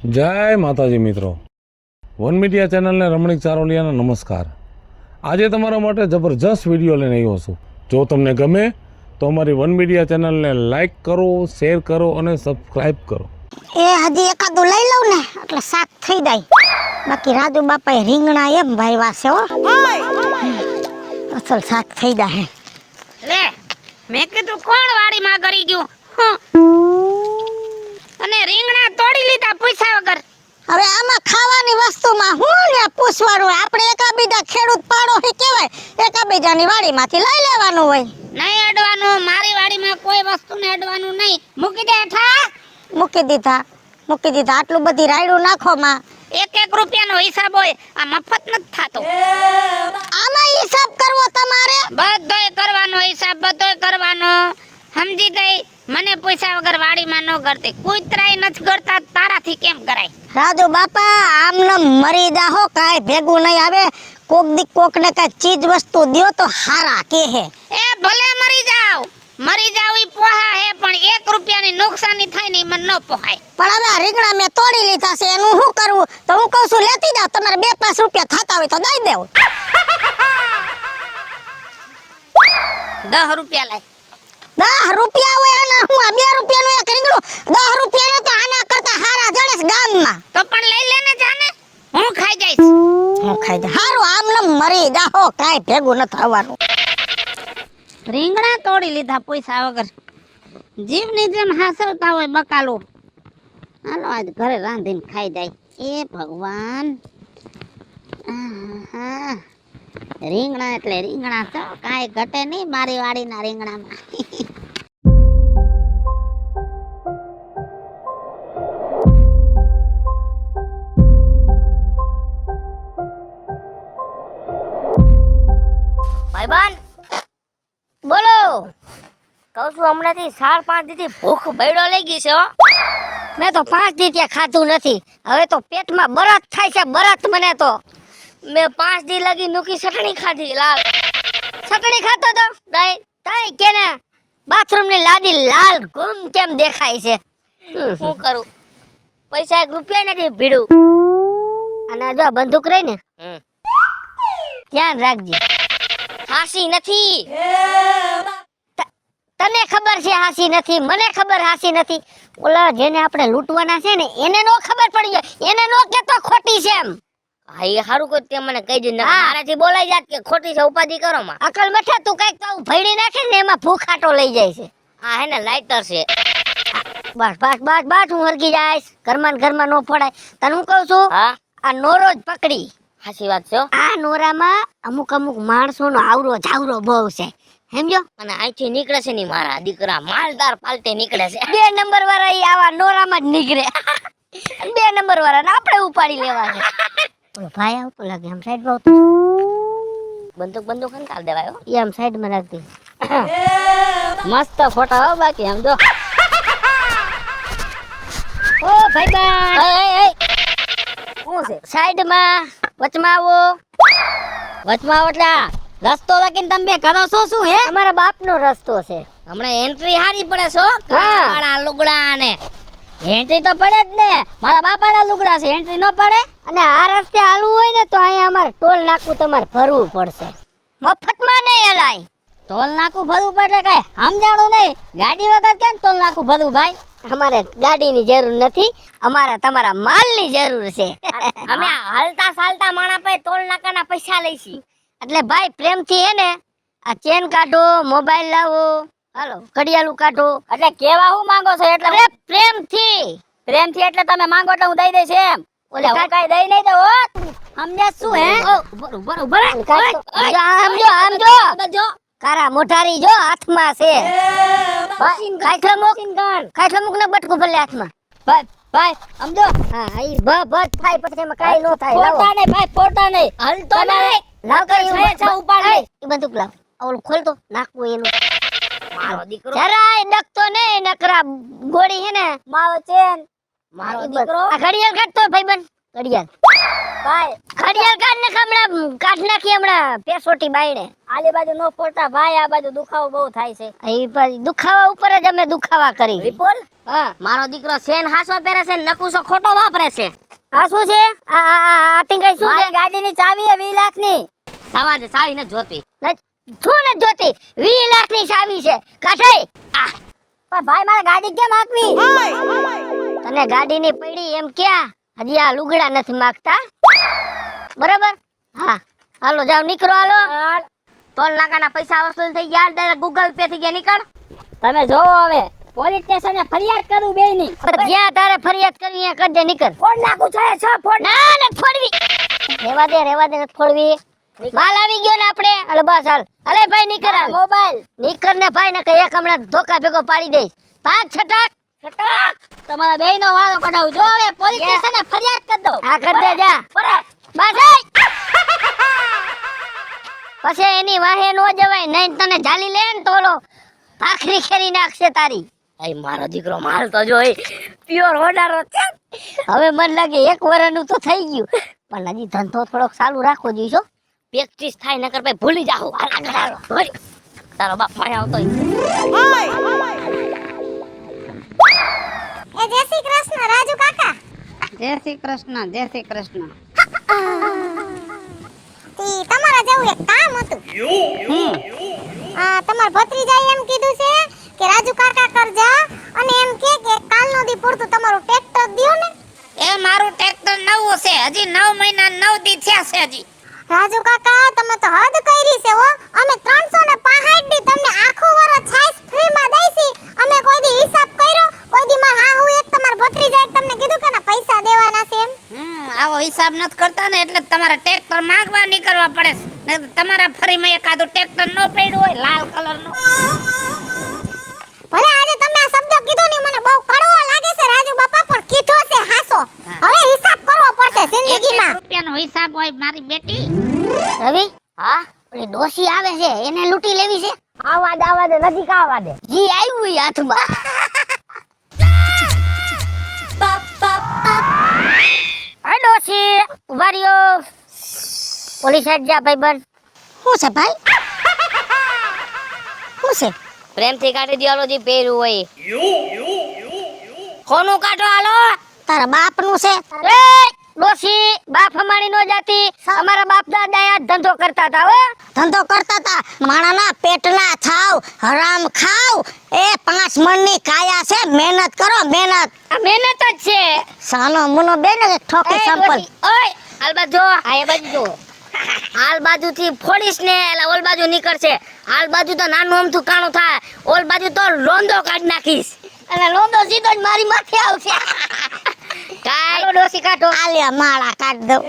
જય માતાજી મિત્રો, વન મીડિયા ચેનલને રમણીક ચારોલિયાના નમસ્કાર। આજે તમારા માટે જબરજસ્ત વિડીયો લઈને આવ્યો છું। જો તમને ગમે તો અમારી વન મીડિયા ચેનલને લાઈક કરો, શેર કરો અને સબસ્ક્રાઈબ કરો। એ હજી એકાદું લઈ લઉં ને એટલે શાક થઈ જાય। બાકી રાજુ બાપાએ રીંગણા એમ ભાઈવા છે હો, અસલ શાક થઈ જાય। લે મેં કીધું કોણ વાડીમાં ગરી ગયું અને રીંગણા તોડી લીધા પૂછ્યા વગર। હવે આમાં ખાવાની વસ્તુમાં હું ને પૂછવાનું, આપણે એકાબીજા ખેડૂત પાડો હે કહેવાય, એકાબીજાની વાડીમાંથી લઈ લેવાનું હોય। નહીં અડવાનું, મારી વાડીમાં કોઈ વસ્તુને અડવાનું નહીં। મૂકી દે ઠા। મૂકી દીધા। આટલું બધી રાયડું નાખો માં, 1-1 રૂપિયાનો હિસાબ હોય, આ મફત નથી થાતો। આમાં હિસાબ કરવો તમારે? બધોય કરવાનો હિસાબ, બધોય કરવાનો, સમજી ગઈ? મને પૂછ્યા વગર વાડીમાં ન કરતી, કૂતરાય નથી કરતા, તારાથી કેમ કરાય? રાજુ બાપા આમને મરી જાહો, કાંઈ ભેગું નહીં આવે। કોક દી કોક ને કાંઈ ચીજ વસ્તુ દ્યો તો હારા કે હે। એ ભલે મરી જાવ ઈ પોહા હે, પણ 1 રૂપિયાની નુકસાની થાય ને મને ન પોહાય। પણ હવે આ રીંગણા મેં તોડી લીધા છે, એનું શું કરવું? તો હું કહું છું લેતી જાવ, તમારે 2-5 રૂપિયા થતા હોય તો દઈ દેવું। 10 રૂપિયા લાય। 10 રૂપિયા હોય અને હું આ 2 રૂપિયાનું એક રીંગણું 10 રૂપિયાનું તો આના કરતા હારા જડે છે ગામમાં। તો પણ લઈ લેને જાને, હું ખાઈ જઈશ। હું ખાઈ જા હારું, આમને મરી જાહો, કાંઈ ભેગું ન થવાનું। રીંગણા તોડી લીધા પૈસા વગર, જીવની જેમ હાસવતા હોય બકાલો। હાલો આજ ઘરે રાંધીને ખાઈ જાય। એ ભગવાન, આહા, રીંગણા એટલે રીંગણા તો કાંઈ ઘટે નહીં મારી વાડીના રીંગણામાં। ભાઈબાન બોલો। કહું છું હમણાંથી 4-5 દીથી ભૂખ બૈડો લઈ ગઈ છે હો। મેં તો 5 દી ત્યાં ખાધું નથી, હવે તો પેટમાં બરત થાય છે, બરત મને તો। મેં 5 દી લગી નૂકી ચટણી ખાધી લાલ। ચટણી ખાતો તો તઈ કેને બાથરૂમ ની લાદી લાલ ગુમ કેમ દેખાય છે? શું કરું, પૈસા 1 રૂપિયા નથી ભીડું। અને જો બંદૂક રહી ને ધ્યાન રાખજે, હાસી નથી। તને ખબર છે હાસી નથી, મને ખબર હાસી નથી, ઓલા જેને આપણે લૂંટવાના છે ને એને નો ખબર પડી જાય, એને નો કેતો ખોટી છે એમ। હા એ હારું કોઈ તે મને કહી દીધું, મારાથી બોલાઈ જાત કે ખોટી છે, ઉપાધિ કરો માં। અકલ મઠા તું કઈક તો ભઈડી નાખે ને એમાં ભૂખાટો લઈ જાય છે। આ હે ને લાઇટર છે। બસ હું હરગી જાઈશ, ઘરમાં નો પડાય। તને હું કહું છું, હા આ નોરો જ પકડી। હાસી વાત છે હો। આ નોરામાં અમુક માણસોનો આવરો જાવરો બહુ છે, સમજો? અને અહીંથી નીકળે છે ની મારા દીકરા માલદાર પાલતે નીકળે છે। 2 નંબર વાળા ઈ આવા નોરામાં જ નીકળે। 2 નંબર વાળા ને આપણે ઉપાડી લેવા છે। ઓલો ભાઈ આવતો લાગે, આમ સાઈડ માં આવતો, બંદૂક હંકાલ દેવાય હો। ઈ આમ સાઈડ માં રાખતી। મસ્ત ફોટા હો બાકી આમ જો। ઓ ભાઈબંધ, શું છે સાઈડ માં વચમાં આવો। વચમાં એટલે રસ્તો લગીને તમે કરો છો શું હે? અમારા બાપનો રસ્તો છે। હમણાં એન્ટ્રી હારી પડે છો, હા। મારા લુગડા ને એન્ટ્રી તો પડે જ ને, મારા બાપાના લુગડા છે, એન્ટ્રી ન પડે? અને આ રસ્તે હાલવું હોય ને તો અહીંયા અમારે ટોલ નાકું તમારે ભરવું પડશે, મફતમાં નહીં હલાય। ટોલ નાકું ભરવું પડે કઈ સમજાણું નહીં, ગાડી વગર કેમ ટોલ નાકું ભરવું ભાઈ? અમારે ગાડીની જરૂર નથી, અમારે તમારા માલની જરૂર છે। અમે હાલતા ચાલતા માણા પાસે ટોલ નાકાના પૈસા લઈશી। એટલે ભાઈ પ્રેમથી હે ને આ ચેન કાઢો, મોબાઈલ લાવો, હાલો ઘડિયાળું કાઢો, એટલે કેવા હું માંગો છો? એટલે અરે પ્રેમથી એટલે તમે માંગો એટલે હું દઈ દઈશ એમ? ઓલે હું કઈ દઈ નહીં દઉં હો, સમજ્યા શું હે? ઉભર આમ જો કારા મોઢારી જો હાથમાં છે, કાઠો મુક ને બટકું ભલે હાથમાં। ભાઈ સમજો, હા ઈ ભ થાય પછી એમાં કાઈ નો થાય। ફોટા નહીં ભાઈ, ફોટા નહીં, હલતો નહીં, લાવ છે ઉપાડ નહીં। ઈ બંદૂક લાવ, ઓલું ખોલ તો નાખવું એનું। મારો દીકરો જરાય ડકતો નહીં, નકરા ગોળી હે ને મારો ચેન, મારો દીકરો આ ઘડિયાળ કાઢતો ભાઈબંધ, ઘડિયાળ ભાઈ ઘડિયાળ કાઢ ને હમણાં કાઢ નાખી, હમણાં પેસોટી બાયણે। આલી બાજુ નો ફોટા ભાઈ, આ બાજુ દુખાવો બહુ થાય છે। એ દુખાવા ઉપર જ અમે દુખાવા કરી। વિપુલ હા મારો દીકરો સેન હાસો પહેરે છે ને નકુસો ખોટો વાપરે છે. આ શું છે? આ ટીંગાઈ શું છે? મારી ગાડીની ચાવી છે 20 લાખની. સવા દે ચાવી ન જોતી. શું ને જોતી 20 લાખની ચાવી છે કાઠાઈ. પણ ભાઈ મારે ગાડી કેમ હાંકવી? તને ગાડીની પડી એમ ક્યાં? હજી આ લુગડા નથી માંગતા બરાબર? હા હાલો જાવ નીકળો હાલો. ટોલ નાકાના પૈસા વસૂલ થઈ ગયા ડાયરેક્ટ ગૂગલ પે થી ગયા નીકળ. તમે જોવો હવે પોલીસ સ્ટેશને ફરિયાદ કરું બેયની. જ્યાં તારે ફરિયાદ કરવી ત્યાં કરજે નીકળ. ફોન નાખું છે છ ફોન. ના ન ફોડવી. રેવા દે નથી ફોડવી. માલ આવી ગયો ને આપણે. હાલે બસ હાલ. હાલે ભાઈ નીકળ હાલ. મોબાઈલ નીકળ ને ભાઈ ને કે એક હમણાં ધોકા ભેગો પાડી દઈશ. ભાગ છટાક છટાક. તમારા બેયનો વાળો કઢાવું. જો હવે પોલીસ સ્ટેશને ફરિયાદ કરી દો. આ કર દે જા. બસ આય. પછી એની વાહે નો જવાય નહીં તને જાલી લે ને તોલો ભાખરી ખેરી નાખશે તારી. આય મારો દીકરો માલ તો જોઈ પ્યોર હોડારો છે. હવે મન લાગે 1 વર્ષનું તો થઈ ગયું પણ હજી ધંધો થોડોક ચાલુ રાખવો જોઈશો. પ્રેક્ટિસ થાય નકર ભાઈ ભૂલી જાઓ. આગળ હાલો. તારો બાપ માય આવતો એ જય શ્રી કૃષ્ણ રાજુ કાકા. જય શ્રી કૃષ્ણ, જય શ્રી કૃષ્ણ. તી તમારા જેવું એક કામ હતું. તમાર ભત્રીજાએ એમ કીધું છે કે રાજુ કાકા કરજા અને એમ કે કાલનો દી પૂરતું તમારું ટ્રેક્ટર દિયો ને. એ મારું ટ્રેક્ટર નવું છે, હજી 9 મહિના 9 દી થયા છે હજી. રાજુ કાકા તમે તો હદ કરી છે હો. અમે 365 દી તમને આખું વર્ષ છાઈસ ફ્રીમાં દઈશી. અમે કોઈ દી હિસાબ કર્યો? કોઈ દી માં હા હું એક તમાર ભત્રીજાએ તમને કીધું કે ના પૈસા દેવાના છે એમ? આવો હિસાબ નથી કરતા ને એટલે તમારે ટ્રેક્ટર માંગવા નીકળવા પડે છે. નહીં તો તમારા ફરીમાં એકાદું ટ્રેક્ટર ન પડ્યું હોય લાલ કલરનું. ભલે આજે તમે આ શબ્દ કીધો ને મને બહુ કડવો લાગે છે રાજુ બાપા પણ કીધો છે હાસો. હવે હિસાબ કરવો પડશે જિંદગીમાં. રૂપિયાનો હિસાબ હોય મારી બેટી. રવિ હા ઓલી ડોસી આવે છે એને લૂંટી લેવી છે. આવા દે નજીક આવવા દે. જી આવ્યું ઈ હાથમાં. આ ડોસી ઉભા રહ્યો. પોલીસ સાઈડ જા ભાઈબંધ. શું છે ભાઈ? શું છે? પ્રેમથી કાઢી દિયાલો જી પહેર્યું હોય. કોનું કાઢો હાલો. તારા બાપનું છે? એ ડોસી બાપ અમારી નો જાતી. અમારા બાપ દાદા આ ધંધો કરતા હતા હો. ધંધો કરતા તા માણાના પેટના થાવ હરામ ખાવ. એ 5 મણની કાયા છે. મહેનત કરો મહેનત. આ મહેનત જ છે. સાનો મુનો બેન ઠોકી સંપલ. ડોસી, ઓય હાલ બાજુ આ એ બાજુ જો. હાલ બાજુ થી ફોડીશ ને એટલે ઓલ બાજુ નીકળશે. હાલ બાજુ તો નાનું અમથું કાણું થાય. ઓલ બાજુ તો લોંદો કાઢી નાખીશ. અને લોંદો સીધો જ મારી માથે આવશે. કાળો ડોસી કાઢો. આલિયા માળા કાઢ દઉં.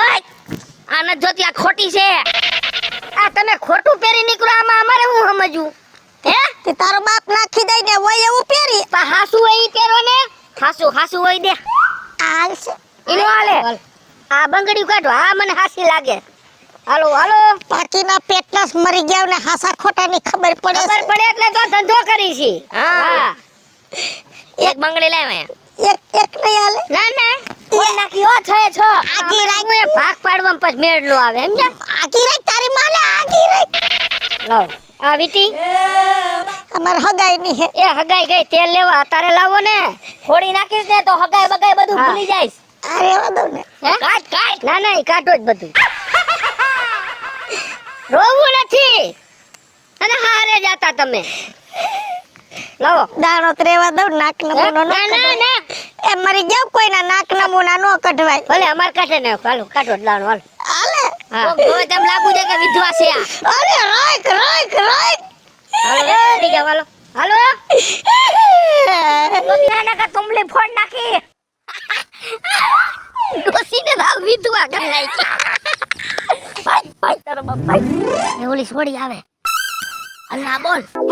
ઓય આ ન જોતી આ ખોટી છે. આ તમે ખોટું પહેરી નીકળો આમાં અમારે હું સમજવું હે? તે તારો બાપ નાખી દઈ ને હોય એવું પહેરી. પા હાસુ હોય ઈ પહેરો ને. હાસુ હોય દે. હાલ છે ઈનો હાલે. આ બંગડી કાઢો. આ મને હાસી લાગે. હાલો હાલો. બાકીના પેટના જ મરી ગયા ને હાસા ખોટાની ખબર પડે ખબર છે. પડે એટલે તો ધંધો કરી છે. હા એક બંગડી લાવ. એક નહીં હાલે. ના ના કોઈ નાખી હો છે છ. આગી રાખ. હું એ ભાગ પાડવામાં પછી મેળ નો આવે સમજ્યા? આગી રાખ તારી માને આગી રાખ. લાવ આ વીટી અમાર હગાઈ ની હે. એ હગાઈ ગઈ તેલ લેવા તારે લાવો ને. ફોડી નાખીશ ને તો હગાઈ બગાઈ બધું હા. ભૂલી જાઈશ. અરે વાદો ને. હે? કાઢ. ના ના ઈ કાઢો જ બધું. રોવું નથી અને હારે જાતા તમે. લાવો. દાણો ત્રેવા દઉં નાક નમૂનો ન ના ના ના એ મરી જાવ કોઈના નાક નમૂના નો કઢવાય. ભલે અમાર કાઢે ને હાલો કાઢો જ દાણો હાલો. હાલે. હા તો તેમ લાગુ છે કે વિધવા છે આ. અરે રાખ રાખ રાખ. હાલો રેડી જાવ હાલો. હાલો દુનિયાના કા તુમલી ફોડ નાખી. ડોસીને ભાવ વિધવા કરી નાખી. ભાઈ તારો બાપ ભાઈ. એ ઓલી છોડી આવે. અલ્લા બોલ. શું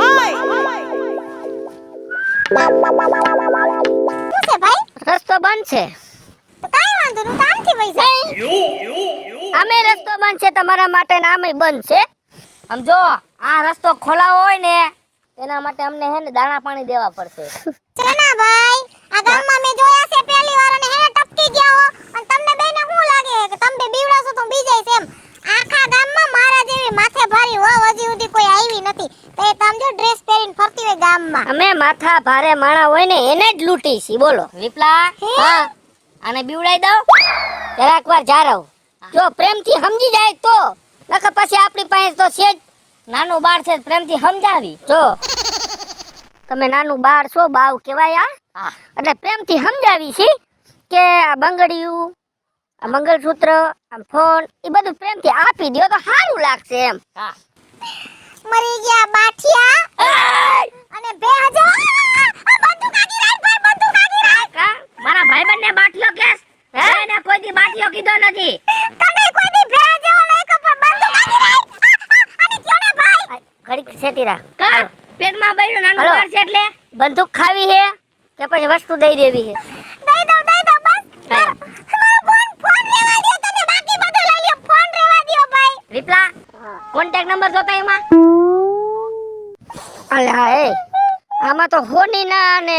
છે ભાઈ? રસ્તો બંધ છે. તો કાઈ વાંધો નહીં તામથી પૈસા. આમે રસ્તો બંધ છે તમારા માટે ને આમે બંધ છે. સમજો આ રસ્તો ખોલાવો હોય ને એના માટે અમને હે ને દાણા પાણી દેવા પડશે. ચેના ભાઈ આ ગામમાં મે જોયા છે પહેલી વાર અને હેને ટપકી ગયા હો અને તમને બેને શું લાગે કે તમે બે બીવડાસો તો બીજાય છે એમ. આખા ગામમાં મારા જેવી માથે ભારી વહુ હજી સુધી કોઈ આવી નથી. તો એ તમ જો ડ્રેસ પહેરીને ફરતી હોય ગામમાં. અમે માથા ભારે માણા હોય ને એને જ લૂંટી છી બોલો. વિપલા હા આને બીવડાઈ દઉં. જરાક વાર જારવ. જો પ્રેમથી સમજી જાય તો, નકર પછી આપણી પાસે તો છે જ. નાનું બાળ છે પ્રેમથી સમજાવી. જો તમે નાનું બાળ છો, બાવ કહેવાય આ. એટલે પ્રેમથી સમજાવી છે કે આ બંગડિયું, આ મંગળસૂત્ર, આ ફોન એ બધું પ્રેમથી આપી દ્યો તો સારું લાગશે એમ. હા મરી ગયા બાઠિયા અને 2000 બંદૂક આગી રાખ ભાઈ, બંદૂક આગી રાખ. કા મારા ભાઈબંધને બાટલો કેસ હે ને કોઈ દી બાટલો કીધો નથી. તને કોઈ દી ભેળ જેવો નહીં કે બંદૂક આગી રાખ. અને કયો ને ભાઈ ઘડીક સેટી રાખ. કા પેટમાં બૈરું નાનું હાલો. બાળ છે એટલે બંદૂક ખાવી હે કે પછી વસ્તુ દઈ દેવી હે? દઈ દો બસ. હા. મારો ફોન રેવા દ્યો, તમે બાકી બધું લઈ લ્યો, ફોન રેવા દ્યો ભાઈ. વિપલા કોન્ટેક્ટ નંબર જોતા એમાં અલ્યા એ આમાં તો હોની ના ને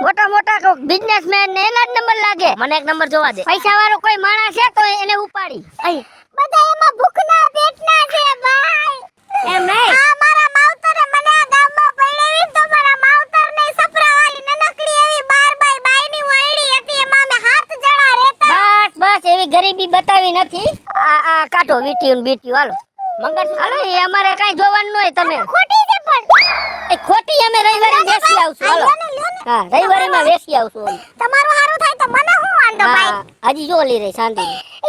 મોટા મોટા કોઈ બિઝનેસમેન ને એના જ નંબર લાગે. મને એક નંબર જોવા દે. પૈસા વાળો કોઈ માણસ છે તો એને ઉપાડી. બધા એમાં ભૂખના પેટના છે ભાઈ. એમ નહીં આ મારા માવતરે મને આ ગામમાં પડેવી તો મારા માવતરને સપરાવાળી નનકડી એવી 12 બાય 2 ની વાયડી હતી, એમાં અમે 7 જણા રહેતા. બસ એવી ગરીબી બતાવી નથી. આ કાઢો વીટીયું ને બીટીયું હાલો. મંગળસૂત્ર હાલો એ અમારે કાઈ જોવાનું ન હોય. તમે ખોટી છે પણ એ ખોટી અમે રવિવારે વેચી આવશું. હાલો હા રવિવારે માં વેચી આવશું. તમારું હારું થાય તો મને શું વાંધો ભાઈ. હા હજી જો લી રહી શાંતિ.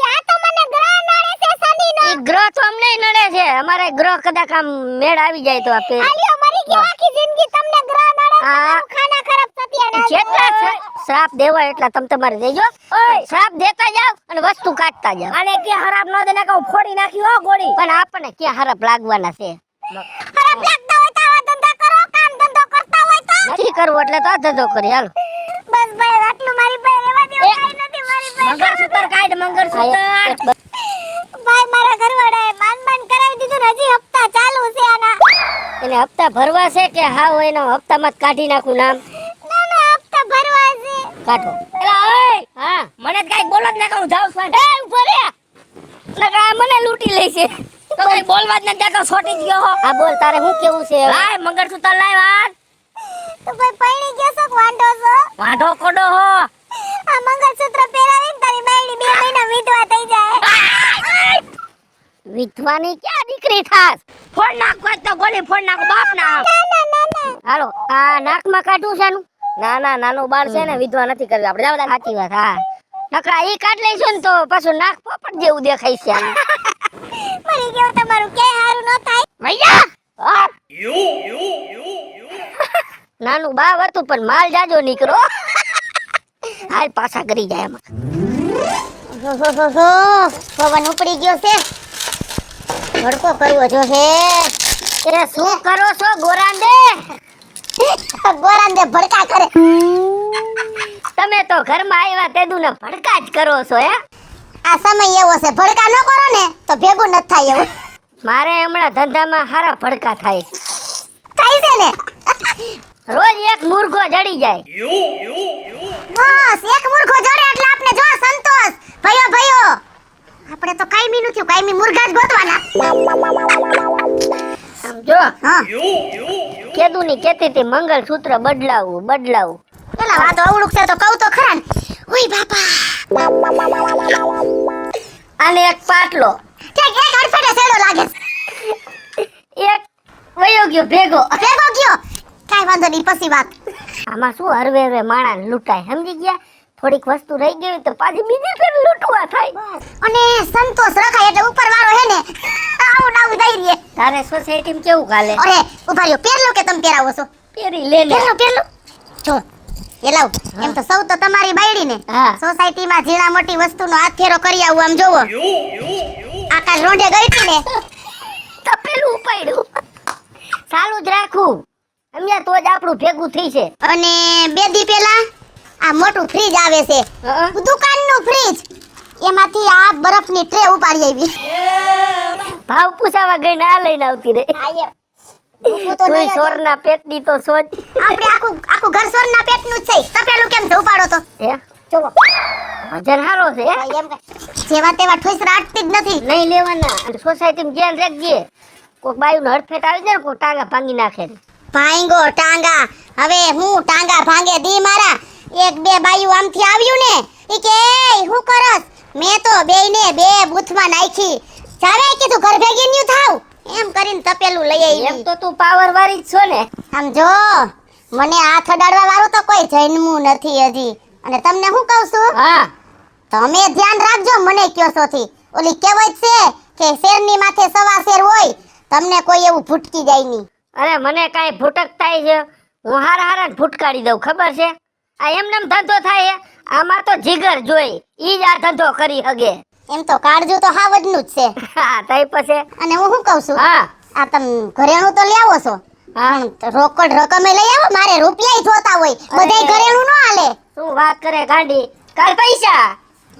આ તો મને ગ્રહ નડે છે શનિનો. એ ગ્રહ તો અમને નડે છે. અમારે ગ્રહ કદાચ આમ મેળ આવી જાય તો આપે આલ્યો મરી ગયો આખી જિંદગી તમને ગ્રહ નડે છે. હા. ખાના ખરાબ થતી અને જેટલા શ્રાપ દેવા એટલા તમે તમારે દેજો. શ્રાપ દેતા જાવ અને વસ્તુ કાઢતા જાવ. આને કે ખરાબ ન દેને કહું ફોડી નાખ્યો હો ગોળી. પણ આપણને ક્યાં હરપ લાગવાના છે? ખરાબ લાગતા હોય તો આવા ધંધા કરો, કામ ધંધો કરતા હોય તો. નથી કરવું એટલે તો આ ધંધો કરી હાલો. બસ ભાઈ આટલું મારી પાસે રહેવા દો. કાઈ નથી મારી પાસે. મંગળસૂત્ર કાઢ મંગળસૂત્ર. ભાઈ મારા ઘરવાળાએ માન કરાવી દીધું ને હજી હપ્તા ચાલુ છે આના. એને હપ્તા ભરવા છે કે હાવ એનો હપ્તામાં જ કાઢી નાખું નામ? ના હપ્તા ભરવા છે. કાઢો. એલા ઓય હા મને જ કાઈ બોલો જ ના કહું જાઉં છું. એ ઉભો રે. નકર આ મને લૂંટી લેશે. તો કઈ બોલવા જ ન દેતો છોટી ગયો હો. હા બોલ તારે શું કેવું છે? લાય મંગળસૂત્ર લાય વાત. તો ભાઈ પૈણી ગયો છો કે વાંઢો છો? વાંઢો કોડો હો. આ મંગળસૂત્ર પહેરાવીને તારી બાયડી 2 મહિના વિધવા થઈ જાય. વિધવાની ક્યાં દીકરી થાસ? ફોડ નાખો તો ગોળી ફોડ નાખો બાપ ના. ના. હાલો આ નાકમાં કાઢું છે ના ના નાનું બાળ છે ને વિધવા નથી કરવી આપણે જાવ સાચી વાત. હા નકરા ઈ કાઢ લઈશું ને તો પાછું નાક પોપટ જેવું દેખાય છે આનું. મરી ગયો તમારું કે હારું ન થાય. ભૈયા હા. નાનું બાવ હતું પણ માલ જાજો નીકળો. હાલ પાછા કરી જાય એમાં. પવન ઉપડી ગયો છે. ભડકો કરવો જો છે. એ શું કરો છો ગોરાંડે? ગોરાંદે ભડકા કરે. તમે તો ઘરમાં આવ્યા તેદું ને ભડકા જ કરો છો હે? આ સમય એવો છે ભડકા ન કરો ને તો ભેગું ન થાય એવું. મારે હમણાં ધંધામાં હારા ભડકા થાય. થાય છે ને. રોજ એક મુર્ગો જડી જાય. બસ એક મુર્ગો જોડે એટલે આપણે જો સંતોષ. ભયો આપણે તો કાયમી નું થયું, કાયમી મુર્ગા જ ગોતવાના. સમજો હા કેદુની કેતી હતી મંગળસૂત્ર બદલાવું. પેલા વાતો અવળુક છે તો કહું તો ખરા ને. ઓય બાપા આને એક પાટલો ઠીક એક અડફેટે સેડો લાગે એક વયો ગયો ભેગો. ભેગો ગયો. કાઈ વાંધો નહીં પછી વાત. આમાં શું હરવે માણા લૂંટાય સમજી ગયા? થોડીક વસ્તુ રહી ગઈ તો પાછી બીજી ફેર લૂંટવા થાય. અને સંતોષ રખાય એટલે ઉપર વાળો હે ને આવું નાવું દઈ રીએ. તારે સોસાયટીમાં કેવું ગાલે? અરે ઉભા રહ્યો પેરલો કે તમે પહેરાવો છો? પેરી લે લે. પેરલો જો એ લાવ. એમ તો સૌ તો તમારી બાયડી ને હા. સોસાયટીમાં ઝીણા મોટી વસ્તુનો હાથ ફેરો કરી આવું આમ જોવો. આકાશ રોંઢે ગઈ હતી ને તપેલું ઉપાડ્યું. ચાલુ જ રાખું સમજ્યા તો જ આપણું ભેગું થઈ છે. અને 2 દી પહેલા આ મોટું ફ્રીજ આવે છે હા? દુકાનનું ફ્રીજ, એમાંથી આ બરફની ટ્રે ઉપાડી આવી. ભાવ પૂછાવા ગઈ ને આ લઈને આવતી રે. હું તો કોઈ નહીં જ. સોરના પેટની તો સોચ. આપણે આખું ઘર સોરના પેટનું જ છે. તપેલું કેમ છે ઉપાડો તો હે જોવો. વજન હારો છે એમ કે જેવા તેવા ઠોસરા અટતી જ નથી. નહીં લેવાના. અને સોસાયટીમાં ધ્યાન રાખજે કોક બાયુનો હડફેટ આવી જાય ને કોક ટાંગા ભાંગી નાખે ભાંગો ટાંગા હવે હું ટાંગા ભાંગે દી મારા એક બે બાયું આમથી આવ્યું ને ઈ કે "એય, હું કરસ મેં તો બેયને બે બૂથમાં નાખી જાવે કીધું ઘર ભેગી ન્યુ થાવ એમ કરીને તપેલું લઈ એમ આવી તો તું પાવર વાળી જ છો ને સમજો મને હાથ અડાડવા વાળું તો કોઈ જન્મું નથી હજી અને તમને હું કહું છું હા તમે ધ્યાન રાખજો મને કયો છોથી ઓલી કહેવત છે કે શેરની માથે સવા શેર હોય તમને કોઈ એવું ભૂટકી જાય નહીં અરે મને કાંઈ ભૂટક થાય છે હું હારા હારા જ ભૂટકાડી દઉં ખબર છે આ એમનેમ ધંધો થાય છે આમાં તો જીગર જોઈ ઈ જ આ ધંધો કરી હગે એમ તો કાળજું તો હાવજનું જ છે હા તઈ પછી અને હું શું કહું છું હા આ તમે ઘરેણું તો લઈ આવો છો હા રોકડ રકમે લઈ આવો મારે રૂપિયા જોતા હોય બધાય ઘરેણું ન હાલે શું વાત કરે ગાંડી કાલ પૈસા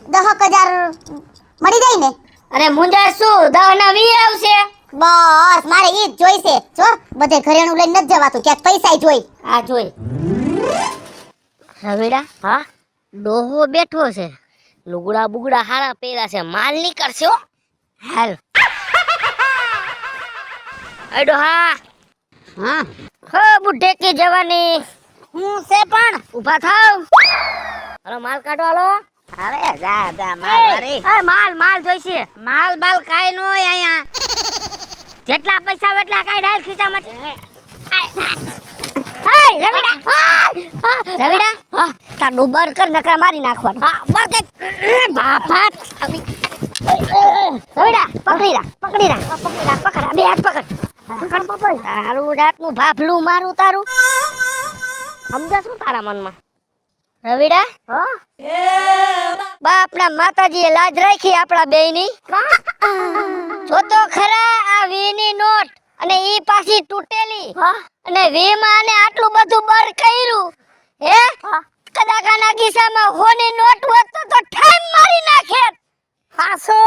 10,000 મળી જાય ને અરે મુંજા શું 10 ના 20 આવશે બસ મારે ઈ જ જોઈશે જો બધે ઘરેણું લઈને નથી જવાતું ક્યાંક પૈસા જોઈ આ જોઈ રવિડા હા ડોહો બેઠો છે લુગડા બુગડા હારા પહેર્યા છે માલ નીકળશે હો હાલ અડો હા હા હો બુઢે કી જવાની હું છે પણ ઊભા થાવ હાલો માલ કાઢો હાલો અરે જા જા માલ ભરી એ માલ જોઈશે માલ બાલ કાઈ ન હોય અહીંયા જેટલા પૈસા હોય એટલા કાઢ હાલ ખીચામાંથી રવિડા તાર ડુબર કર નકરા મારી નાખવાનું હા બર દે બાપા રવિડા પકડી રાખ પકડ બે હાથ પકડ તારું રાતનું ભાફલું મારું તારું સમજા શું તારા મનમાં રવિડા બાપના માતાજીએ લાજ રાખી આપણા બેયની જો તો ખરા આ વીની નોટ અને ઈ પાછી તૂટેલી અને વીમાં ને આટલું બધું બર કર્યું હે કદાકાના ખિસ્સામાં હોની નોટ હોત તો ઠામ મારી નાખે હાસો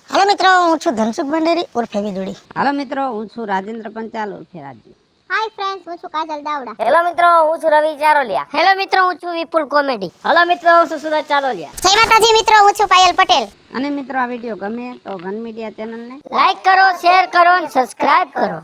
હાલો મિત્રો હું છું ધનસુખ ભંડેરી ઉર્ફે વિદુડી હાલો મિત્રો હું છું રાજેન્દ્ર પંચાલ ઉર્ફે રાજુ હાય ફ્રેન્ડ્સ હું છું કાજલ દાવડા હેલો મિત્રો હું છું રવિ ચારોલિયા હેલો મિત્રો હું છું વિપુલ કોમેડી હેલો મિત્રો હું છું સુરજ ચારોલિયા જય માતાજી મિત્રો હું છું પાયલ પટેલ અને મિત્રો આ વિડીયો ગમે તો ઘન મીડિયા ચેનલને લાઈક કરો શેર કરો અને સબસ્ક્રાઇબ કરો